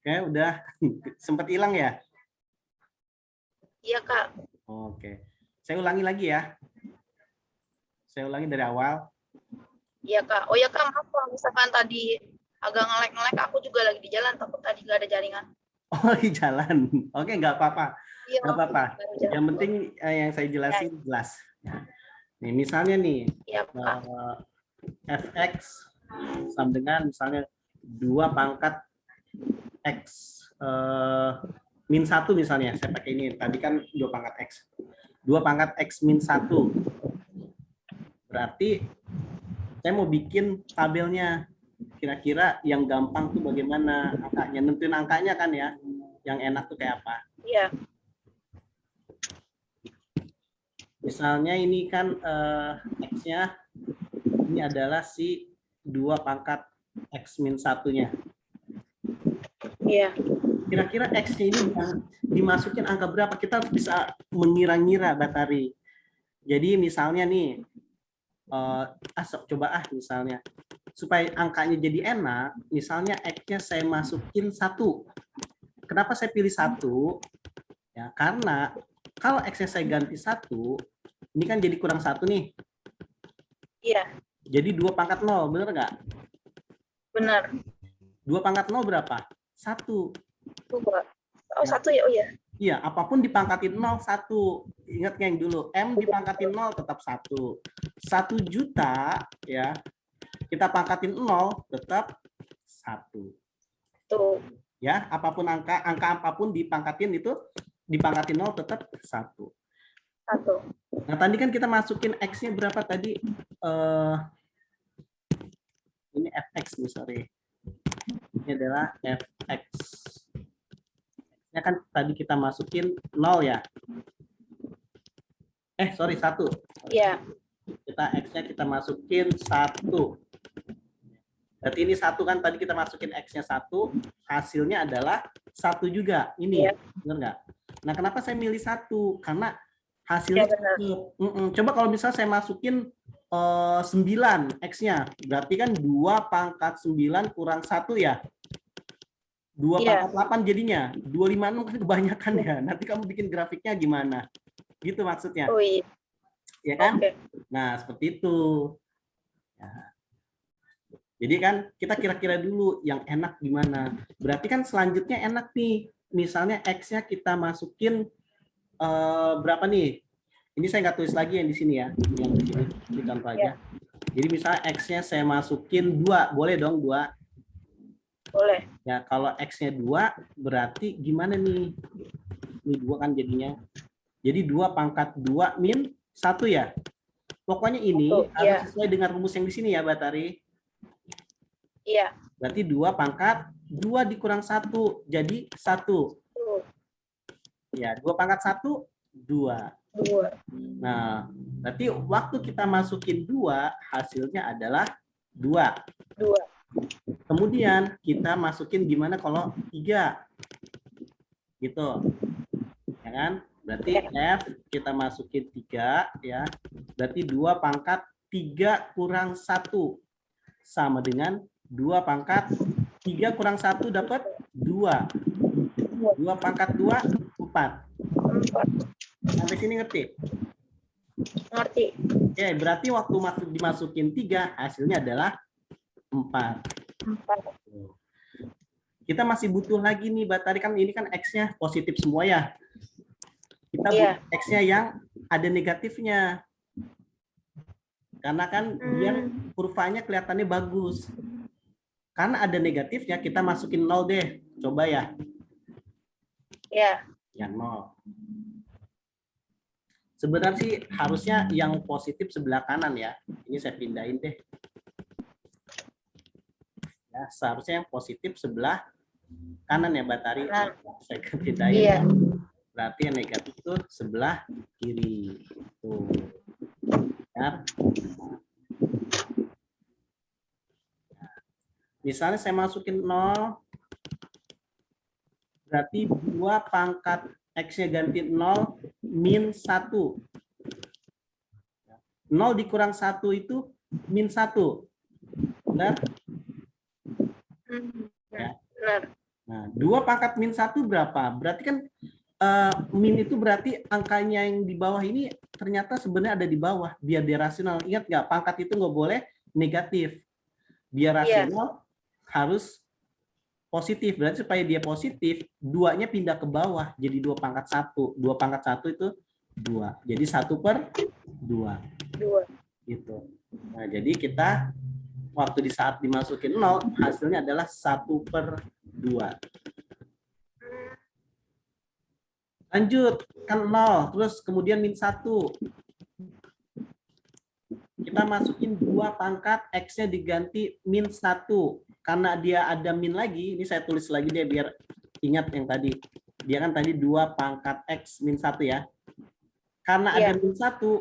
Oke, udah sempat hilang ya? Iya, Kak. Oke. Saya ulangi lagi ya. Saya ulangi dari awal. Iya, Kak. Oh ya, Kak, maaf kalau misalkan tadi agak ngelek-ngelek, aku juga lagi di jalan, takut tadi nggak ada jaringan. Oh, di jalan. Oke, nggak apa-apa. Iya, Nggak apa-apa. baru Yang jalan. penting yang saya Ya, jelasin jelas. Nih, misalnya nih, iya, Kak. fx sama dengan misalnya 2 pangkat x min 1 misalnya. Saya pakai ini. Tadi kan 2 pangkat x. 2 pangkat x min 1. Berarti saya mau bikin tabelnya. Kira-kira yang gampang tuh bagaimana angkanya. Nentuin angkanya kan ya. Yang enak tuh kayak apa. Iya. Misalnya ini kan x-nya ini adalah si 2 pangkat x min 1-nya. Iya. Kira-kira x-nya ini dimasukin angka berapa? Kita harus bisa mengira-ngira, Batari. Jadi misalnya nih, coba misalnya. Supaya angkanya jadi enak, misalnya x-nya saya masukin 1. Kenapa saya pilih 1? Ya, karena kalau x-nya saya ganti 1, ini kan jadi kurang 1 nih. Iya. Jadi 2 pangkat 0, bener nggak? Benar. 2 pangkat 0 berapa? 1. 2. Oh, 1 ya? Oh iya. Iya, apapun dipangkatin 0, 1. Ingat yang dulu, M dipangkatin 0 tetap 1. 1 juta, ya, kita pangkatin 0 tetap 1. Tuh. Ya, apapun angka apapun dipangkatin 0 tetap 1. 1. Nah, tadi kan kita masukin X-nya berapa tadi? Ini fx nih, sorry. Ini adalah fx. X-nya kan tadi kita masukin 0 ya. Sorry, 1. Iya. X-nya kita masukin 1. Berarti ini 1 kan, tadi kita masukin X-nya 1, hasilnya adalah 1 juga. Ini, benar nggak? Nah, kenapa saya milih 1? Karena hasilnya cukup. Coba kalau misalnya saya masukin 9 X-nya, berarti kan 2 pangkat 9 kurang 1 ya. 2 pangkat 8 jadinya. 256 kan kebanyakan ya. Nanti kamu bikin grafiknya gimana? Gitu maksudnya. Oh iya. Ya kan? Okay. Nah, seperti itu. Ya. Jadi kan kita kira-kira dulu yang enak gimana. Berarti kan selanjutnya enak nih. Misalnya X-nya kita masukin berapa nih? Ini saya nggak tulis lagi yang di sini ya. Yang di sini, di contoh aja. Jadi misalnya X-nya saya masukin 2. Boleh dong 2? Boleh. Ya, kalau X-nya 2, berarti gimana nih? Ini 2 kan jadinya. Jadi 2 pangkat 2 min 1 ya. Pokoknya ini harus sesuai dengan rumus yang di sini ya, Batari. Iya. Berarti 2 pangkat 2 dikurang 1, jadi 1. Ya, 2 pangkat 1, 2. Nah, berarti waktu kita masukin 2, hasilnya adalah 2. Kemudian kita masukin gimana kalau 3? Gitu. Ya kan? Berarti F kita masukin 3 ya. Berarti 2 pangkat 3 kurang 1 sama dengan 2 pangkat 3 kurang 1 dapat 2. 2 pangkat 2, 4. Sampai sini ngerti? Ngerti. Oke, berarti waktu dimasukin 3, hasilnya adalah 4. Kita masih butuh lagi nih, Batari, kan ini kan X-nya positif semua ya. Kita butuh X-nya yang ada negatifnya. Karena kan biar kurvanya kelihatannya bagus. Karena ada negatifnya, kita masukin 0 deh. Coba ya. Ya. Ya, 0. Sebenarnya sih harusnya yang positif sebelah kanan ya. Ini saya pindahin deh. Ya, seharusnya yang positif sebelah kanan ya, Batari. Saya pindahin. Iya. Berarti yang negatif itu sebelah kiri. Tuh. Ya. Misalnya saya masukin 0, berarti 2 pangkat X-nya ganti 0 min 1. 0 dikurang 1 itu min 1. Benar? Ya. Benar. Nah, 2 pangkat min 1 berapa? Berarti kan min itu berarti angkanya yang di bawah ini ternyata sebenarnya ada di bawah. Biar dia rasional. Ingat nggak? Pangkat itu nggak boleh negatif. Biar Iya. rasional harus positif. Berarti supaya dia positif, 2-nya pindah ke bawah. Jadi 2 pangkat 1. 2 pangkat 1 itu 2. Jadi 1/2. 2. Gitu. Nah, jadi kita waktu di saat dimasukin 0, hasilnya adalah 1/2. Lanjut, kan 0, terus kemudian min 1. Kita masukin 2 pangkat, X-nya diganti min 1. Karena dia ada min lagi, ini saya tulis lagi deh biar ingat yang tadi. Dia kan tadi 2 pangkat X min 1 ya. Karena ada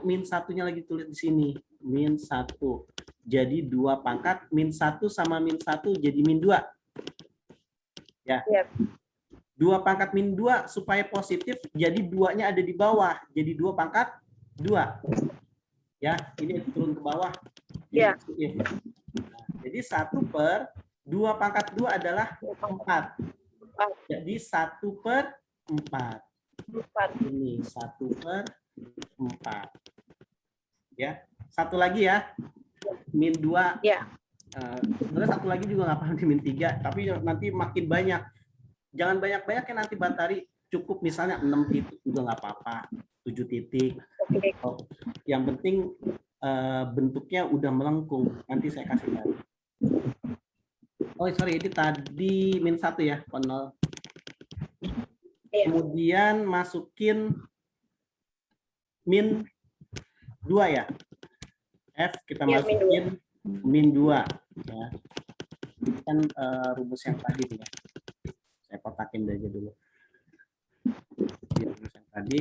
min 1-nya lagi tulis di sini. Min 1. Jadi 2 pangkat, min 1 sama min 1 jadi min 2. Ya. 2 pangkat min 2 supaya positif, jadi 2-nya ada di bawah. Jadi 2 pangkat 2. Ya, ini turun ke bawah. Ya. Nah, jadi 1/2 pangkat 2 adalah 4. Jadi 1/4. Ini 1/4. Ya, satu lagi ya. Min 2. Ya. Sebenarnya satu lagi juga nggak paham di min 3, tapi nanti makin banyak. Jangan banyak-banyak ya nanti Batari. Cukup misalnya 6 titik juga nggak apa-apa. 7 titik. Yang penting bentuknya udah melengkung. Nanti saya kasih tahu. Oh sorry, ini tadi min 1 ya, 0. Kemudian masukin min 2 ya. F kita masukin min 2. Ya. Ini kan rumus yang tadi ya. Saya kotakin aja dulu. Rumus yang tadi.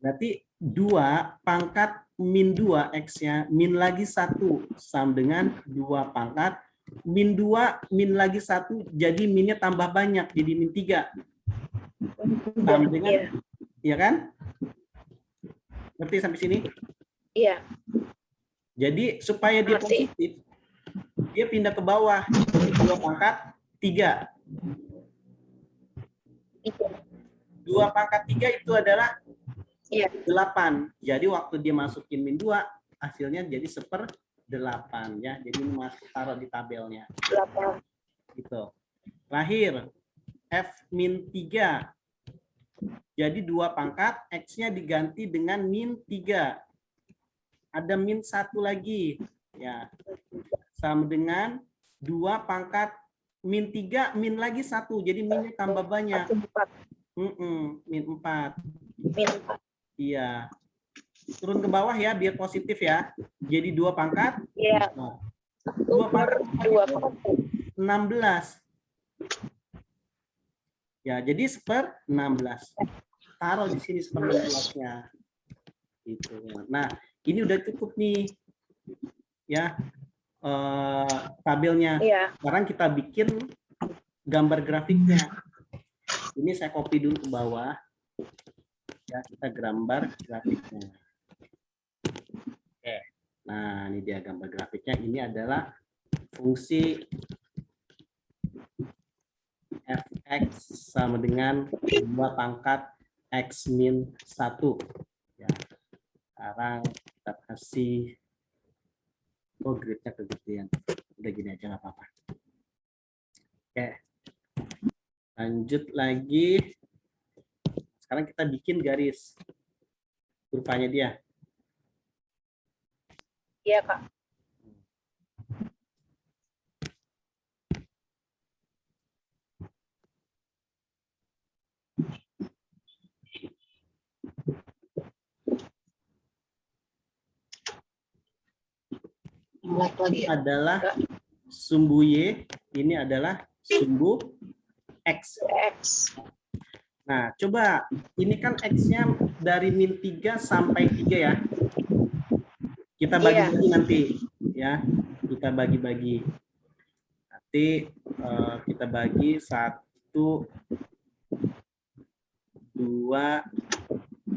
Berarti 2 pangkat min 2 X-nya, min lagi 1 sama dengan 2 pangkat min 2 min lagi 1, jadi minnya tambah banyak, jadi min 3. Sama dengan, iya kan? Ngerti sampai sini? Iya. Jadi supaya dia positif, dia pindah ke bawah, 2 pangkat 3. 2 pangkat 3 itu adalah 8. Jadi waktu dia masukin min 2, hasilnya jadi 1/8 ya. Jadi ini masuk taruh di tabelnya. 8. Gitu. Terakhir F min 3. Jadi 2 pangkat, X-nya diganti dengan min 3. Ada min 1 lagi. Ya. Sama dengan 2 pangkat min 3, min lagi 1. Jadi minnya tambah banyak. Min 4. Min 4. Iya. Turun ke bawah ya, biar positif ya. Jadi 2 pangkat. Iya. Nah, 2 pangkat 16. Ya, jadi 1/16. Taruh di sini 1/16-nya. Gitu. Nah, ini udah cukup nih. Ya. Tabelnya. Iya. Sekarang kita bikin gambar grafiknya. Ini saya copy dulu ke bawah. Ya, kita gambar grafiknya. Oke. Nah, ini dia gambar grafiknya. Ini adalah fungsi fx sama dengan 2 pangkat x min 1. Ya. Sekarang kita kasih grade-nya kegedean. Udah gini aja nggak apa-apa. Oke. Lanjut lagi. Sekarang kita bikin garis kurvanya dia. Iya, Kak. Ini adalah sumbu Y, ini adalah sumbu X. Nah, coba ini kan X-nya dari min 3 sampai 3 ya. Kita bagi-bagi nanti ya. Kita bagi-bagi. Nanti kita bagi 1, 2,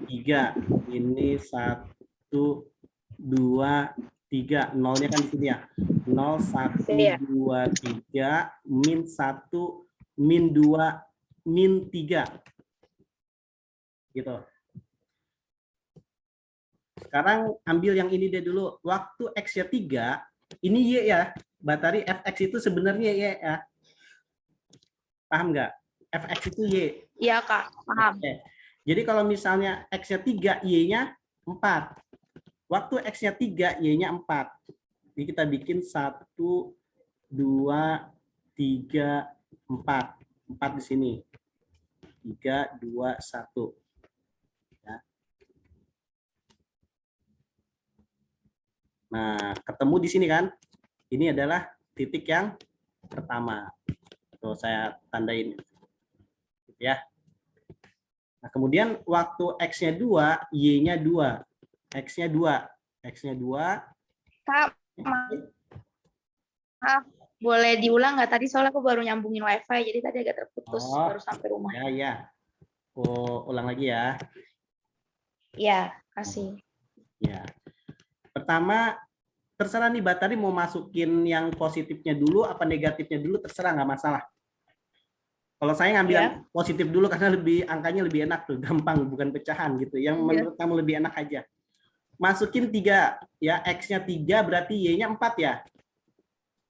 3. Ini 1, 2, 3. Nolnya kan di sini ya. 0, 1, Iya. 2, 3, min 1, min 2, min 3. Gitu. Sekarang ambil yang ini deh dulu. Waktu X-nya 3, ini Y ya. Batari Fx itu sebenarnya Y ya. Paham nggak? Fx itu Y. Iya, Kak. Paham. Oke. Jadi kalau misalnya X-nya 3, Y-nya 4. Waktu X-nya 3, Y-nya 4. Jadi kita bikin 1, 2, 3, 4. 4 di sini. 3, 2, 1. Ya. Nah, ketemu di sini kan? Ini adalah titik yang pertama. Tuh saya tandain. Ya. Nah, kemudian waktu X-nya 2, Y-nya 2. X-nya 2. X-nya 2. Kak, maaf. Boleh diulang nggak? Tadi soalnya aku baru nyambungin WiFi, jadi tadi agak terputus Oh, baru sampai rumah. ya, ya. Ulang lagi ya. Iya, kasih. Ya. Pertama, terserah nih Batari mau masukin yang positifnya dulu apa negatifnya dulu, terserah, nggak masalah. Kalau saya ngambil yang positif dulu karena angkanya lebih enak tuh, gampang, bukan pecahan gitu. Yang menurut kamu lebih enak aja. Masukin 3 ya, X-nya 3 berarti Y-nya 4 ya.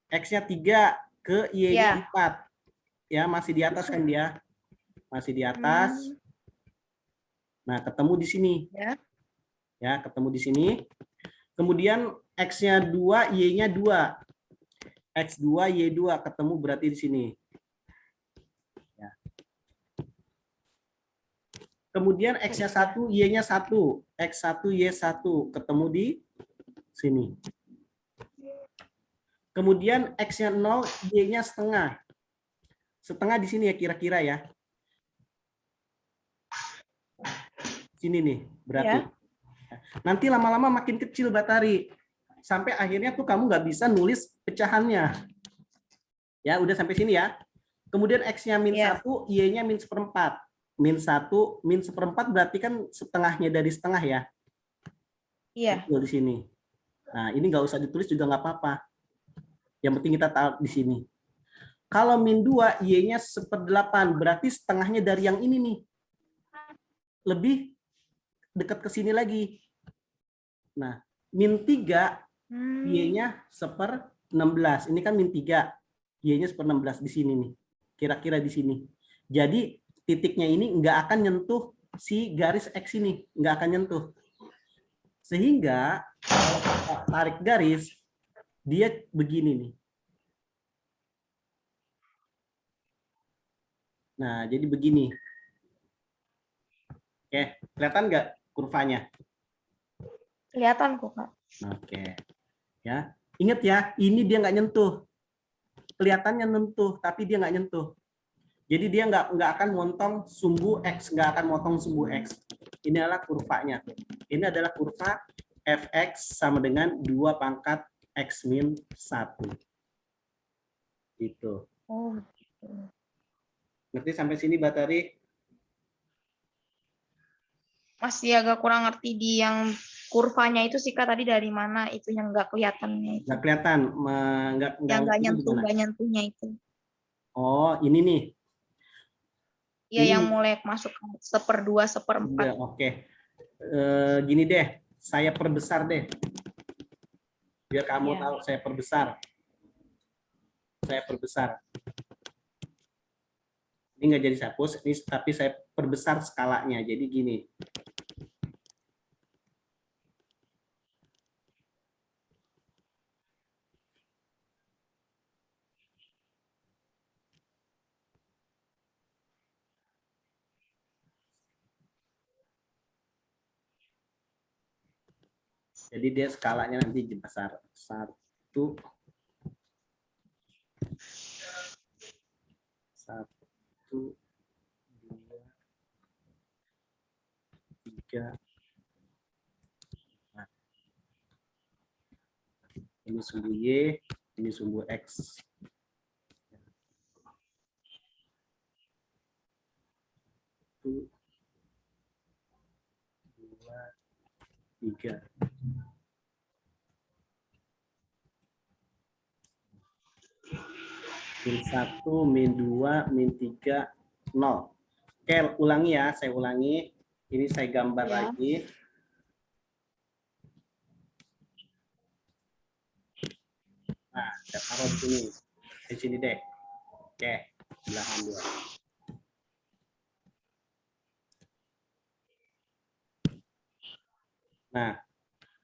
X-nya 3 ke Y-nya 4. Ya, masih di atas kan dia? Masih di atas. Nah, ketemu di sini. Ya, ketemu di sini. Kemudian X-nya 2, Y-nya 2. X2, Y2 ketemu berarti di sini. Ya. Kemudian X-nya 1, Y-nya 1. X1, Y1 ketemu di sini. Kemudian X-nya 0, Y-nya setengah. Setengah di sini ya kira-kira ya. Sini nih, berarti. Nanti lama-lama makin kecil Batari. Sampai akhirnya tuh kamu nggak bisa nulis pecahannya. Ya, udah sampai sini ya. Kemudian X-nya min 1, Y-nya min 1/4. Min 1, min 1/4 berarti kan setengahnya dari setengah ya. Iya. Betul di sini. Nah, ini nggak usah ditulis juga nggak apa-apa. Yang penting kita tahu di sini. Kalau min 2, Y-nya 1/8. Berarti setengahnya dari yang ini nih. Lebih dekat ke sini lagi. Nah, min 3, Y-nya 1/16. Ini kan min 3. Y-nya 1/16 di sini nih. Kira-kira di sini. Jadi titiknya ini nggak akan nyentuh si garis X ini. Nggak akan nyentuh. Sehingga kalau kita tarik garis, dia begini nih. Nah, jadi begini. Oke, kelihatan nggak kurvanya? Kelihatan kok, Kak. Oke. Ya, ingat ya, ini dia nggak nyentuh. Kelihatannya nyentuh, tapi dia nggak nyentuh. Jadi dia nggak akan motong sumbu X, nggak akan motong sumbu X. Ini adalah kurvanya. Ini adalah kurva Fx sama dengan 2 pangkat X min 1. Gitu. Oh. Ngerti sampai sini, Batari? Masih agak kurang ngerti di yang kurvanya itu sih, Kak, tadi dari mana itu yang nggak kelihatannya itu. Nggak kelihatan, Yang nggak nyentuhnya itu. Oh, ini nih. Iya, yang mulai masuk 1/2, 1/4. Ya, oke. Gini deh, saya perbesar deh. Biar kamu tahu, saya perbesar. Saya perbesar. Ini nggak jadi saya hapus, ini tapi saya perbesar skalanya. Jadi gini. Jadi dia skalanya nanti besar. 1, 1, 2, 3. Nah, ini sumbu Y, ini sumbu X. 1, 2, 3. min 1, min 2, min 3, 0. Oke, ulangi ya, saya ulangi. Ini saya gambar Ya. lagi. Nah, saya taruh di sini. Di sini deh. Oke, belahan 2. Nah,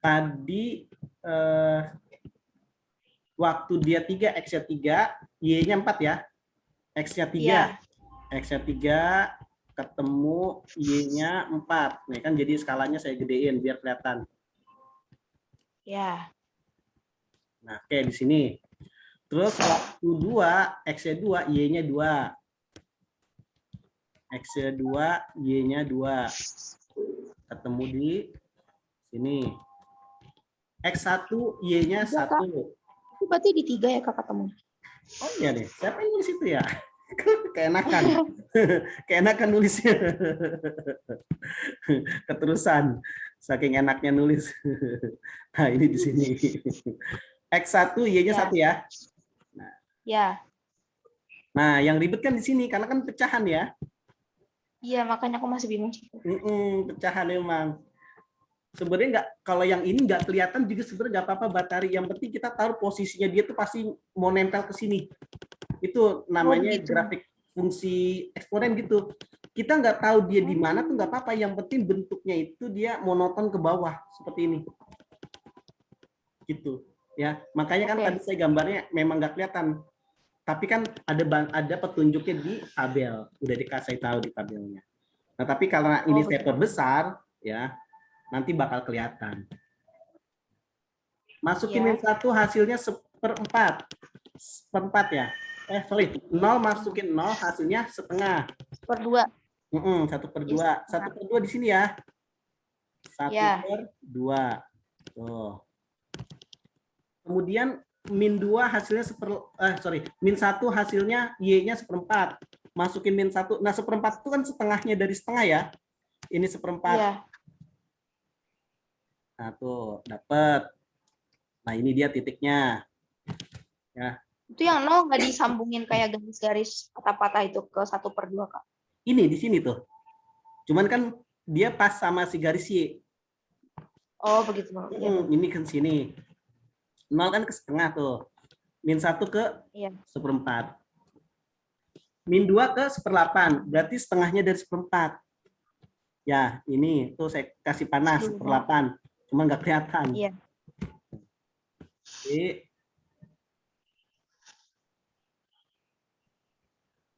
tadi waktu dia 3, X-nya 3, Y-nya 4 ya. X-nya 3. Iya. X-nya 3 ketemu Y-nya 4. Nih kan jadi skalanya saya gedein biar kelihatan. Ya. Nah, oke di sini. Terus waktu 2, X-nya 2, Y-nya 2. X-nya 2, Y-nya 2. Ketemu di sini. X1, Y-nya 1. Itu berarti di 3 ya Kak ketemu. Oh iya deh, siapa yang nulis itu ya? Keenakan. Keenakan nulisnya. Keterusan. Saking enaknya nulis. Nah, ini di sini. X1, Y-nya Ya. 1 ya. Ya. Nah, yang ribet kan di sini karena kan pecahan ya. Iya, makanya aku masih bingung. Pecahan memang. Sebenarnya nggak, kalau yang ini nggak kelihatan juga sebenarnya nggak apa-apa Batari. Yang penting kita tahu posisinya dia tuh pasti mau nempel ke sini. Itu namanya gitu. grafik fungsi eksponen gitu. Kita nggak tahu dia di mana tuh nggak apa-apa. Yang penting bentuknya itu dia monoton ke bawah seperti ini. Gitu ya. Makanya kan tadi saya gambarnya memang nggak kelihatan. Tapi kan ada petunjuknya di tabel. Udah dikasih tahu di tabelnya. Nah, tapi karena ini saya perbesar ya, nanti bakal kelihatan. Masukin min 1 hasilnya 1/4. 1/4 ya. Sorry, 0 masukin 0 hasilnya setengah. 1/2. 1/2. 1/2 di sini ya. 1/2. Tuh. Kemudian min 2 hasilnya min 1 hasilnya Y-nya 1/4. Masukin min 1. Nah, 1/4 itu kan setengahnya dari setengah ya. Ini 1/4. Iya. Nah, tuh dapat. Nah, ini dia titiknya. Ya. Itu yang 0 nggak disambungin kayak garis-garis patah-patah itu ke 1/2 Kak. Ini di sini tuh. Cuman kan dia pas sama si garis Y. Oh, begitu. Ini ke sini. 0 kan ke setengah tuh. Min 1 ke 1/4. Min 2 ke 1/8. Berarti setengahnya dari 1/4. Ya, ini tuh saya kasih panas 1/8. Cuma nggak kelihatan. Iya. Oke.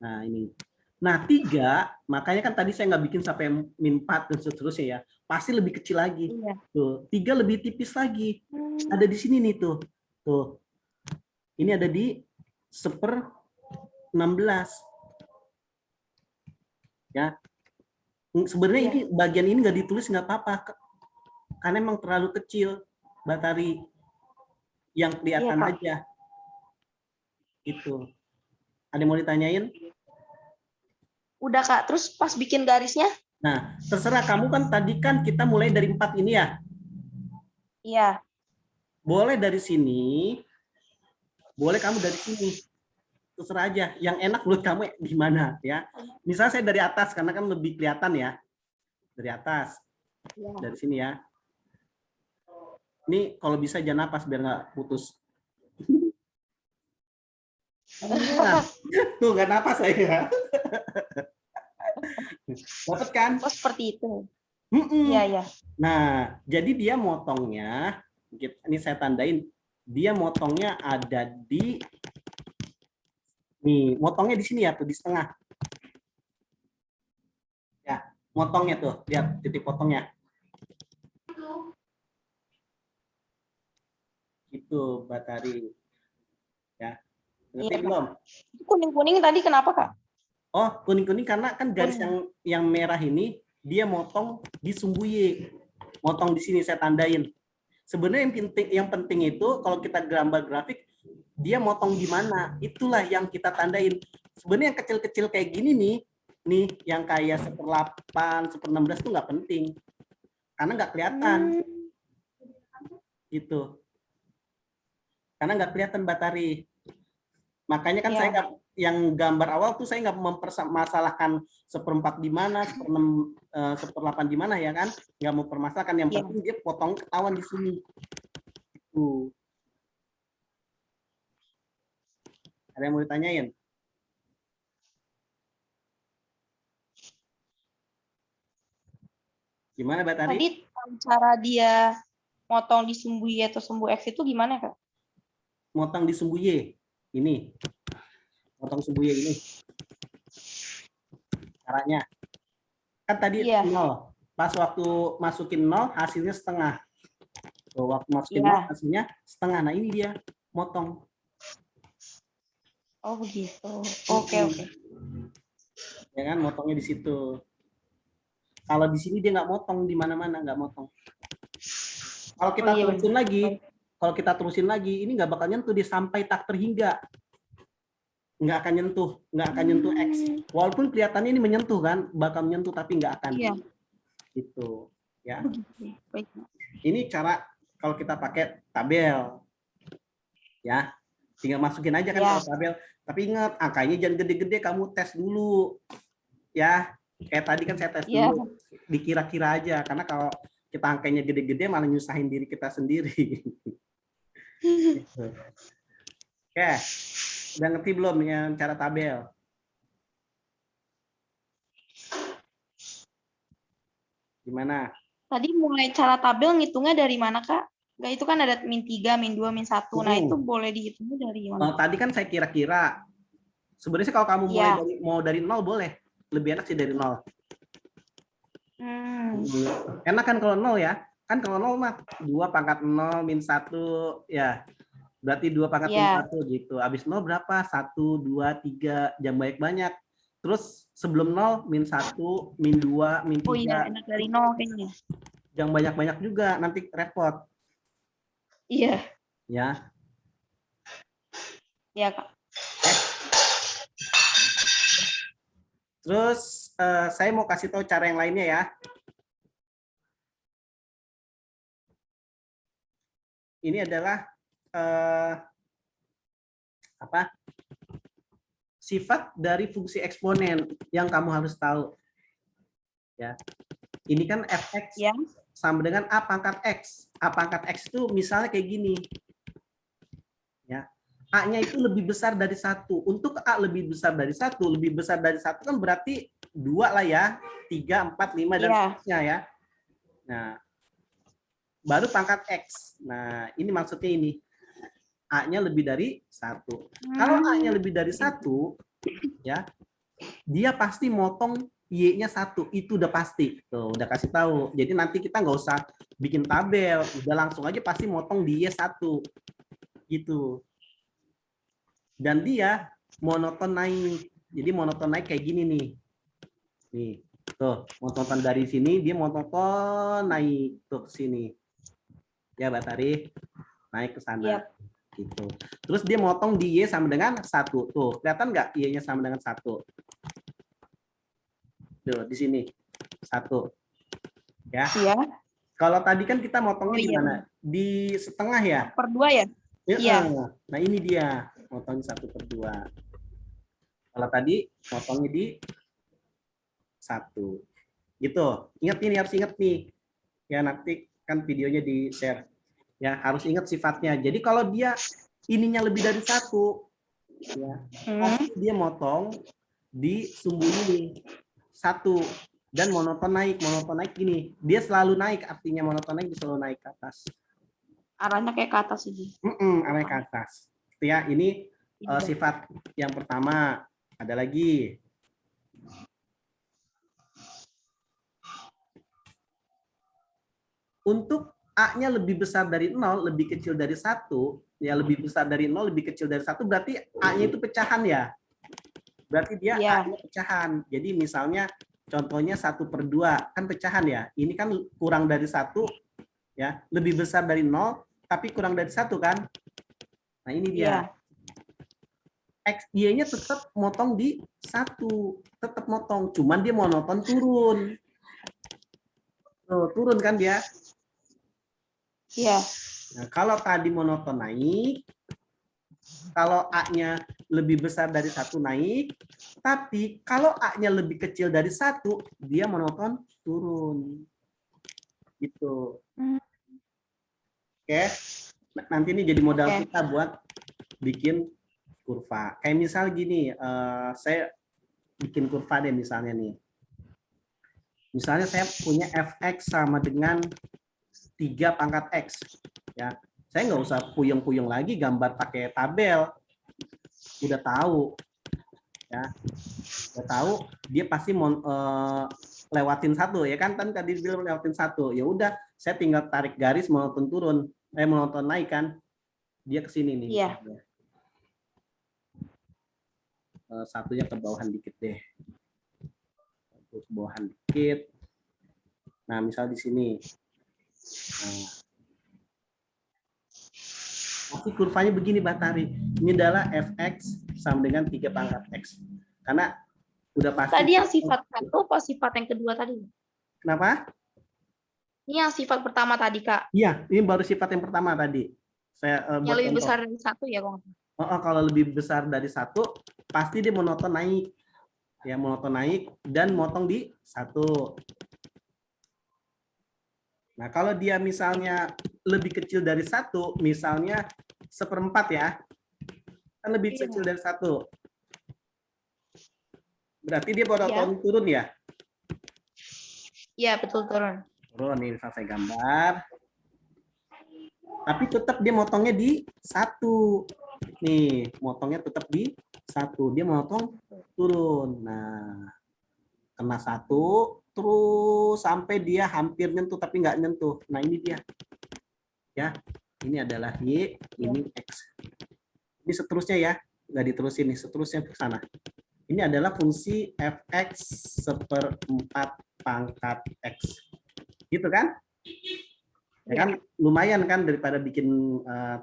Nah, ini. Nah, 3, makanya kan tadi saya nggak bikin sampai min 4 dan seterusnya ya. Pasti lebih kecil lagi. Iya. Tuh, 3 lebih tipis lagi. Ada di sini nih tuh. Tuh. Ini ada di 1/16. Ya. Sebenarnya ini bagian ini nggak ditulis nggak apa-apa. Karena emang terlalu kecil Batari. Yang kelihatan aja. Itu. Ada yang mau ditanyain? Udah Kak, terus pas bikin garisnya? Nah, terserah kamu kan tadi kan kita mulai dari 4 ini ya. Iya. Boleh dari sini, boleh kamu dari sini. Terserah aja. Yang enak menurut kamu gimana ya. Misalnya saya dari atas karena kan lebih kelihatan ya. Dari atas. Ya. Dari sini ya. Ini kalau bisa jangan napas biar nggak putus. Nah, tuh nggak napas saya. Dapat kan? Oh, seperti itu. Iya, iya. Nah, jadi dia motongnya, ini saya tandain, dia motongnya ada di, nih, motongnya di sini ya, tuh di setengah. Ya, motongnya tuh, lihat titik potongnya. Itu Batari. Ya, ngerti belum? Kuning-kuning tadi kenapa Kak? Oh, kuning-kuning karena kan garis yang merah ini dia motong di sumbu Y. Motong di sini saya tandain. Sebenarnya yang penting itu kalau kita gambar grafik dia motong di mana? Itulah yang kita tandain. Sebenarnya yang kecil-kecil kayak gini nih yang kayak 1/8, 1/16 itu nggak penting. Karena nggak kelihatan. Gitu. Karena nggak kelihatan Batari. Makanya kan Iya. saya nggak, yang gambar awal tuh saya nggak mempermasalahkan 1/4 di mana, 1/6, 1/8 di mana ya kan, nggak mempermasalahkan. Yang Iya. penting dia potong ketahuan di sini. Tuh. Ada yang mau ditanyain? Gimana Mbak Tari? Tadi cara dia motong di sumbu Y atau sumbu X itu gimana, Kak? Motong di sumbu Y. Ini. Motong sumbu Y ini. Caranya. Kan tadi Iya. 0. Pas waktu masukin 0, hasilnya setengah. Tuh, waktu masukin 0, Iya. hasilnya setengah. Nah ini dia. Motong. Oh begitu. Oke, oke. Ya kan, motongnya di situ. Kalau di sini dia nggak motong, di mana-mana nggak motong. Kalau kita iya, terusin benar. lagi, kalau kita terusin lagi, ini nggak bakal nyentuh dia sampai tak terhingga. Nggak akan nyentuh X. Walaupun kelihatannya ini menyentuh kan, bakal menyentuh tapi nggak akan. Iya. Gitu. Ya. Begitu. Baik. Ini cara kalau kita pakai tabel. Ya. Tinggal masukin aja kan Iya. kalau tabel. Tapi ingat, angkanya jangan gede-gede, kamu tes dulu. Ya. Kayak tadi kan saya tes Iya. dulu. Dikira-kira aja, karena kalau kita angkanya gede-gede malah nyusahin diri kita sendiri. Gitu. Oke. Udah ngerti belum dengan cara tabel? Gimana? Tadi mulai cara tabel ngitungnya dari mana, Kak? Enggak, itu kan ada -3, -2, -1. Nah, itu boleh dihitungnya dari mana? Tadi kan saya kira-kira. Sebenarnya kalau kamu mulai Iya. mau dari 0 boleh. Lebih enak sih dari 0. Enak kan kalau 0 ya? Kan kalau 0 mah 2 pangkat 0 min 1 ya. Berarti 2 pangkat min 1 gitu. Habis 0 berapa? 1, 2, 3, jangan banyak-banyak. Terus sebelum 0 min 1, min 2, min 3. Oh iya, enak dari 0 kayaknya. Jangan banyak-banyak juga, nanti repot. Iya. Ya. Iya, Kak. Terus saya mau kasih tahu cara yang lainnya ya. Ini adalah sifat dari fungsi eksponen yang kamu harus tahu. Ya. Ini kan fx Ya. sama dengan a pangkat x. A pangkat x itu misalnya kayak gini. Ya. A-nya itu lebih besar dari 1. Untuk A lebih besar dari 1, lebih besar dari 1 kan berarti 2 lah ya. 3, 4, 5 dan seterusnya ya. Nah, baru pangkat X. Nah, ini maksudnya ini. A-nya lebih dari 1. Kalau A-nya lebih dari 1, ya, dia pasti motong Y-nya 1. Itu udah pasti. Tuh, udah kasih tahu. Jadi nanti kita nggak usah bikin tabel. Udah langsung aja pasti motong di Y1. Gitu. Dan dia monoton naik. Jadi monoton naik kayak gini nih. Nih, tuh, monoton dari sini dia monoton naik tuh ke sini. Ya, Mbak Tari, naik ke sana. Gitu. Terus dia motong di Y sama dengan 1. Tuh, kelihatan nggak Y-nya sama dengan 1? Tuh, di sini. 1. Ya. Iya. Kalau tadi kan kita motongnya di mana? Di setengah ya? Per 2 ya? Iya. Nah, ini dia. Motongnya 1/2. Kalau tadi motongnya di 1. Gitu. Ingat ini, harus ingat nih. Ya, nanti kan videonya di-share. Ya, harus ingat sifatnya. Jadi kalau dia ininya lebih dari 1, ya, pasti dia motong di sumbu ini 1 dan monoton naik gini. Dia selalu naik, artinya monoton naik selalu naik ke atas. Arahnya kayak ke atas ini. Arahnya ke atas. Ya, ini sifat yang pertama. Ada lagi. Untuk A-nya lebih besar dari 0, lebih kecil dari 1, ya lebih besar dari 0, lebih kecil dari 1, berarti A-nya itu pecahan ya. Berarti dia A-nya pecahan. Jadi misalnya contohnya 1/2, kan pecahan ya. Ini kan kurang dari 1, ya, lebih besar dari 0, tapi kurang dari 1 kan. Nah ini dia. X, Y-nya tetap motong di 1. Tetap motong, cuman dia monoton turun. Tuh, turun kan dia. Iya. Nah, kalau tadi monoton naik, Kalau A-nya lebih besar dari 1 naik, tapi kalau A-nya lebih kecil dari 1, dia monoton turun. Gitu. Oke. Nanti ini jadi modal Oke. kita buat bikin kurva. Kayak misal gini, saya bikin kurva deh misalnya nih. Misalnya saya punya fx sama dengan 3 pangkat x. Ya, saya nggak usah puyeng-puyeng lagi gambar pakai tabel. Udah tahu, ya, udah tahu dia pasti lewatin 1 ya kan? Tadi bilang lewatin 1. Ya udah, saya tinggal tarik garis monoton turun, monoton naik kan? Dia ke sini nih. Iya. Satunya ke bawahan dikit deh. Ke bawahan dikit. Nah, misal di sini. Nah, pasti kurvanya begini, Batari. Ini adalah fx sama dengan 3 pangkat x. Karena udah pasti. Tadi yang sifat 1 apa sifat yang kedua tadi? Kenapa? Ini yang sifat pertama tadi, Kak. Iya, ini baru sifat yang pertama tadi. Saya Yang buat lebih contoh. besar dari 1 ya, Kong? Kalau lebih besar dari 1, pasti dia monoton naik. Ya, monoton naik dan motong di 1. Nah, kalau dia misalnya lebih kecil dari 1, misalnya 1/4 ya, kan lebih kecil dari 1. Berarti dia monoton turun ya? Iya, betul, turun. Turun, nih saya gambar. Tapi tetap dia motongnya di 1. Nih, motongnya tetap di 1. Dia motong turun. Nah, kena 1, terus sampai dia hampir nyentuh tapi nggak nyentuh. Nah, ini dia. Ya, ini adalah Y, ini X. Ini seterusnya ya, nggak diterusin nih, seterusnya ke sana. Ini adalah fungsi fx 1/4 pangkat x. Gitu kan? Ya kan, lumayan kan daripada bikin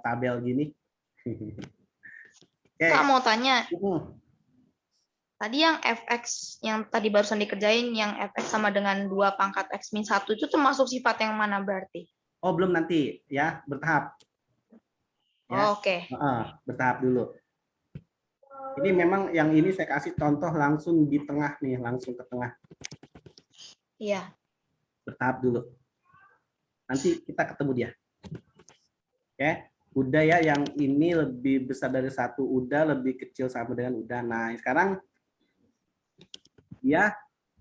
tabel gini. Okay. Kak mau tanya. Tadi yang fx yang tadi barusan dikerjain yang fx sama dengan 2 pangkat x min 1 itu termasuk sifat yang mana berarti? Oh, belum, nanti ya, bertahap. Ya. Oh, oke. Bertahap dulu. Ini memang yang ini saya kasih contoh langsung di tengah nih, langsung ke tengah. Iya. Bertahap dulu. Nanti kita ketemu dia. Oke, udah ya, yang ini lebih besar dari 1 udah, lebih kecil sama dengan udah. Nah, sekarang dia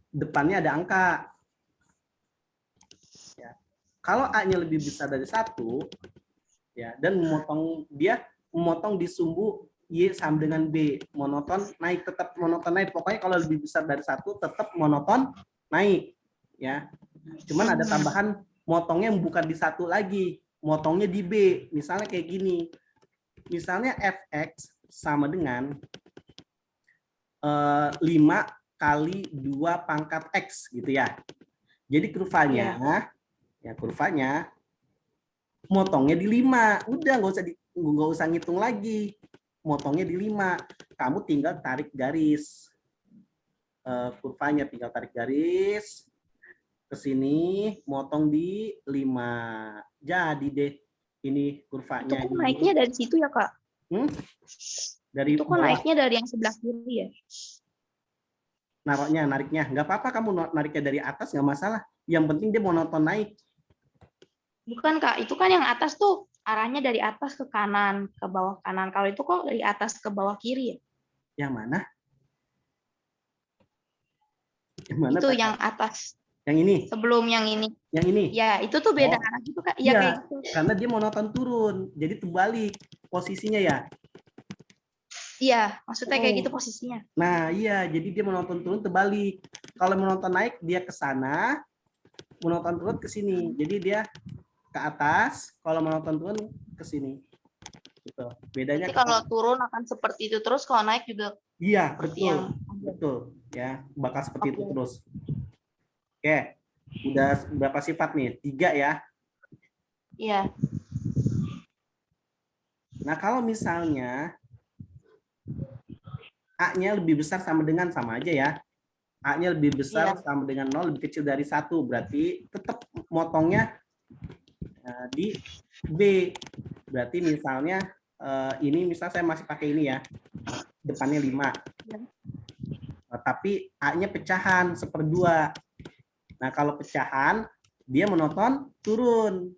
depannya ada angka. Ya. Kalau A-nya lebih besar dari 1, ya, dan memotong di sumbu Y sama dengan B, monoton naik, tetap monoton naik. Pokoknya kalau lebih besar dari 1 tetap monoton naik, ya. Cuman ada tambahan, motongnya bukan di 1 lagi, motongnya di B. Misalnya kayak gini. Misalnya fx sama dengan 5 kali 2 pangkat x gitu ya. Jadi kurvanya, ya kurvanya motongnya di 5. Udah, nggak usah ngitung lagi. Motongnya di 5. Kamu tinggal tarik garis. Kurvanya tinggal tarik garis ke sini, motong di 5. Jadi deh ini kurvanya. Itu kok naiknya dari situ ya, Kak? Dari itu kok bawah. Naiknya dari yang sebelah kiri ya? Nariknya. Nggak apa-apa kamu nariknya dari atas, nggak masalah. Yang penting dia monoton naik. Bukan, Kak. Itu kan yang atas tuh arahnya dari atas ke kanan, ke bawah kanan. Kalau itu kok dari atas ke bawah kiri ya? Yang mana? Yang mana? Itu yang atas. Yang ini? Sebelum yang ini. Yang ini? Ya, itu tuh beda arah gitu, Kak. Iya, kayak gitu. Karena dia monoton turun. Jadi terbalik posisinya ya. Iya, maksudnya kayak gitu posisinya. Nah, iya, jadi dia monoton turun terbalik. Kalau monoton naik dia ke sana, monoton turun ke sini. Jadi dia ke atas, kalau monoton turun ke sini. Gitu. Bedanya jadi kalau turun akan seperti itu terus, kalau naik juga. Iya, betul. Ya, bakal seperti itu terus. Oke. Udah berapa sifat nih? 3 ya? Iya. Nah, kalau misalnya A-nya lebih besar sama aja ya. A-nya lebih besar sama dengan 0, lebih kecil dari 1. Berarti tetap motongnya di B. Berarti misalnya ini misal saya masih pakai ini ya, depannya 5. Tapi A-nya pecahan 1/2. Nah, kalau pecahan, dia monoton turun.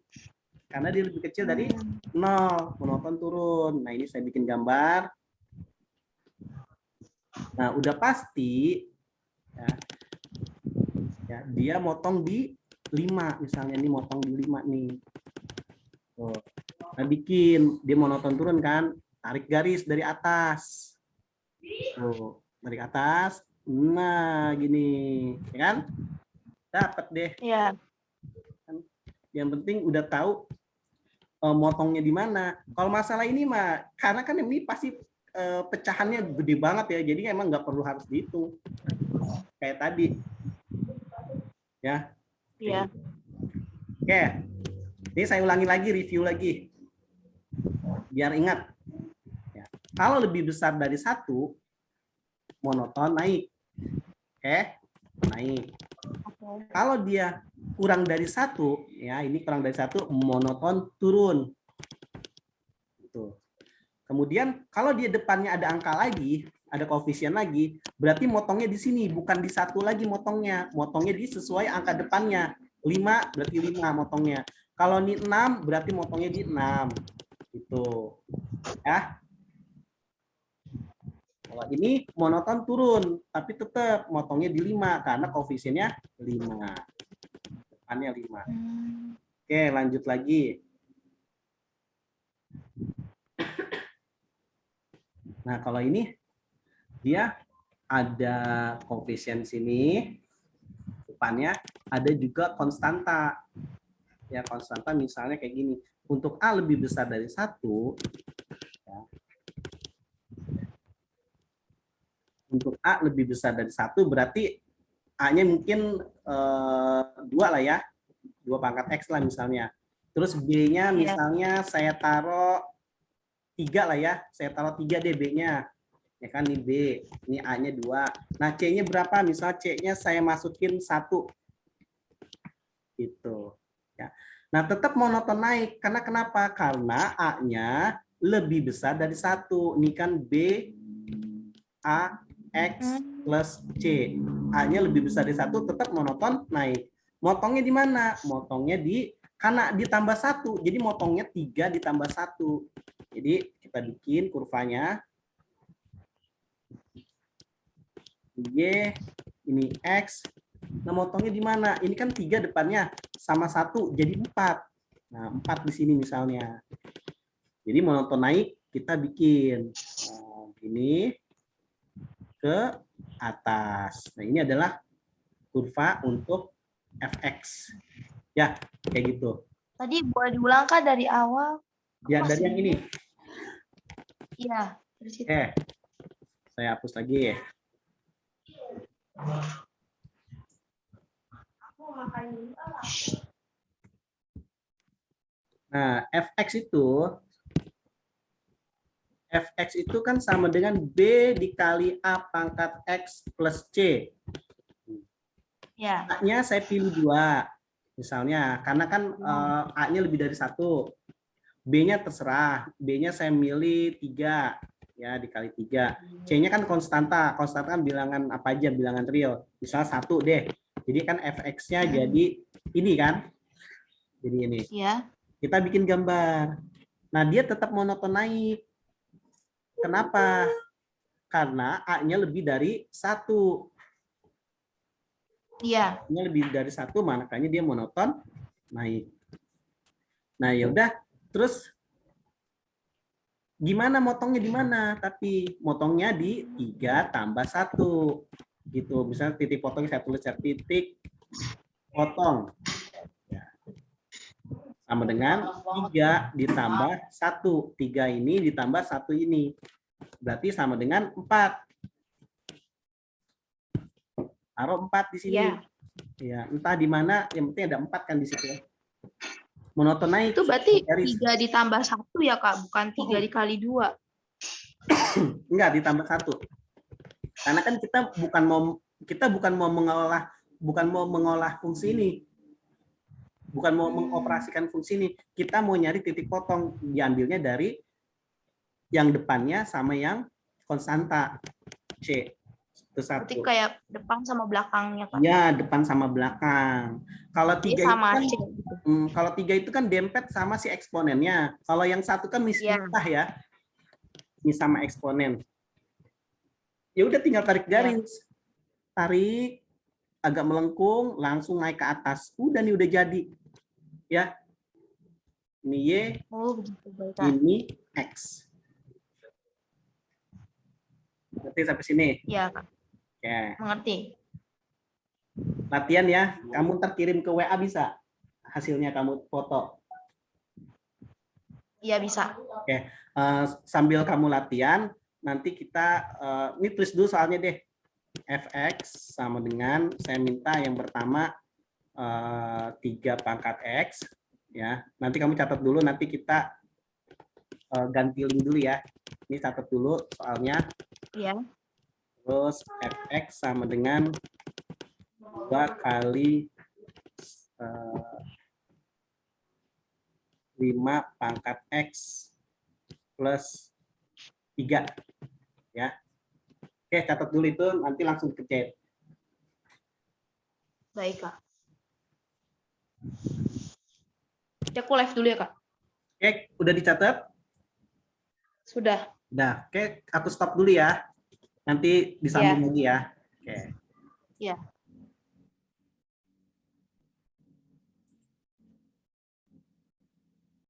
Karena dia lebih kecil dari 0, monoton turun. Nah, ini saya bikin gambar. Nah, udah pasti ya, dia motong di 5, misalnya ini motong di 5 nih. Tuh. Nah, bikin dia monoton turun kan, tarik garis dari atas. Tuh, dari atas. Nah, gini, ya kan? Dapat deh. Iya. Yang penting udah tahu motongnya di mana. Kalau masalah ini mah, karena kan ini pasti pecahannya gede banget ya, jadi emang nggak perlu harus dihitung. Kayak tadi. Ya. Iya. Oke. Ini saya ulangi lagi, review lagi. Biar ingat. Ya. Kalau lebih besar dari 1, monoton naik. Oke, naik. Kalau dia kurang dari 1, ya ini kurang dari 1, monoton turun. Gitu. Kemudian kalau dia depannya ada angka lagi, ada koefisien lagi, berarti motongnya di sini, bukan di 1 lagi motongnya. Motongnya di sesuai angka depannya. 5 berarti 5 motongnya. Kalau ini 6 berarti motongnya di 6. Gitu. Ya. Kalau ini monoton turun, tapi tetap motongnya di 5 karena koefisiennya 5. Depannya 5. Oke, lanjut lagi. Nah, kalau ini dia ada koefisien sini, depannya ada juga konstanta. Ya, konstanta misalnya kayak gini. Untuk A lebih besar dari 1, ya, untuk A lebih besar dari 1 berarti A-nya mungkin 2 lah ya. 2 pangkat X lah misalnya. Terus B-nya misalnya saya taruh 3 lah ya. Saya taruh 3 deh B-nya. Ya kan, ini B. Ini A-nya 2. Nah, C-nya berapa? Misal C-nya saya masukin 1. Gitu. Ya. Nah, tetap monoton naik. Karena kenapa? Karena A-nya lebih besar dari 1. Ini kan B, A, X plus C. A-nya lebih besar dari 1, tetap monoton naik. Motongnya di mana? Motongnya di, karena ditambah 1, jadi motongnya 3 ditambah 1. Jadi kita bikin kurvanya. Y, ini X. Nah, motongnya di mana? Ini kan 3 depannya sama 1, jadi 4. Nah, 4 di sini misalnya. Jadi monoton naik, kita bikin. Nah, gini. Ke atas. Nah, ini adalah kurva untuk fx. Ya, kayak gitu. Tadi boleh diulang Kak dari awal? Ya, dari yang ini. Iya, dari situ. Oke. Saya hapus lagi ya. Nah, fx itu kan sama dengan B dikali A pangkat X plus C. Ya. A-nya saya pilih 2, misalnya, karena kan A-nya lebih dari 1. B-nya terserah, B-nya saya milih 3, ya dikali 3. C-nya kan konstanta, konstanta kan bilangan apa aja, bilangan real. Misalnya 1 deh, jadi kan fx-nya jadi ini kan, jadi ini. Ya. Kita bikin gambar. Nah, dia tetap monoton naik. Kenapa? Karena A-nya lebih dari 1. Iya. A-nya lebih dari 1, makanya dia monoton naik. Nah, ya udah. Terus gimana motongnya di mana? Tapi motongnya di 3 tambah 1. Gitu. Misalnya titik potongnya saya tulis titik potong. Ya. Sama dengan 3 ditambah 1. 3 ini ditambah 1 ini. Berarti sama dengan 4. Taruh 4 di sini. Ya, entah di mana, yang penting ada 4 kan di situ. Monoton naik. Itu berarti 3 ditambah 1 ya Kak, bukan 3 dikali 2. Enggak, ditambah 1. Karena kan kita bukan mau mengolah fungsi ini. Bukan mau mengoperasikan fungsi ini. Kita mau nyari titik potong, diambilnya dari yang depannya sama yang konstanta C. Itu Berarti satu. kayak depan sama belakangnya, Kak. Ya, depan sama belakang. Kalau Jadi 3 itu sama kan C gitu. kalau 3 itu kan dempet sama si eksponennya. Kalau yang satu kan Iya. misah ya. Ini sama eksponen. Ya udah tinggal tarik Iya. garis. Tarik agak melengkung, langsung naik ke atas. Udah nih udah jadi. Ya. Ini Y, Oh, begitu, baik, Kak. ini X. Ngerti sampai sini? Iya, Kak. Oke. Mengerti. Latihan ya. Kamu ntar kirim ke WA bisa? Hasilnya kamu foto. Iya, bisa. Oke. Sambil kamu latihan, nanti kita ini tulis dulu soalnya deh. Fx sama dengan, saya minta yang pertama 3 pangkat X. Ya, nanti kamu catat dulu, nanti kita ganti link dulu ya. Ini catat dulu soalnya. Iya. Terus Fx sama dengan 2 kali 5 pangkat X plus 3. Ya. Oke, catat dulu itu, nanti langsung kerjain. Baik, Kak. Jadi aku live dulu ya, Kak. Oke, udah dicatat? Sudah. Udah. Oke, aku stop dulu ya. Nanti disambung lagi ya. Oke. Iya.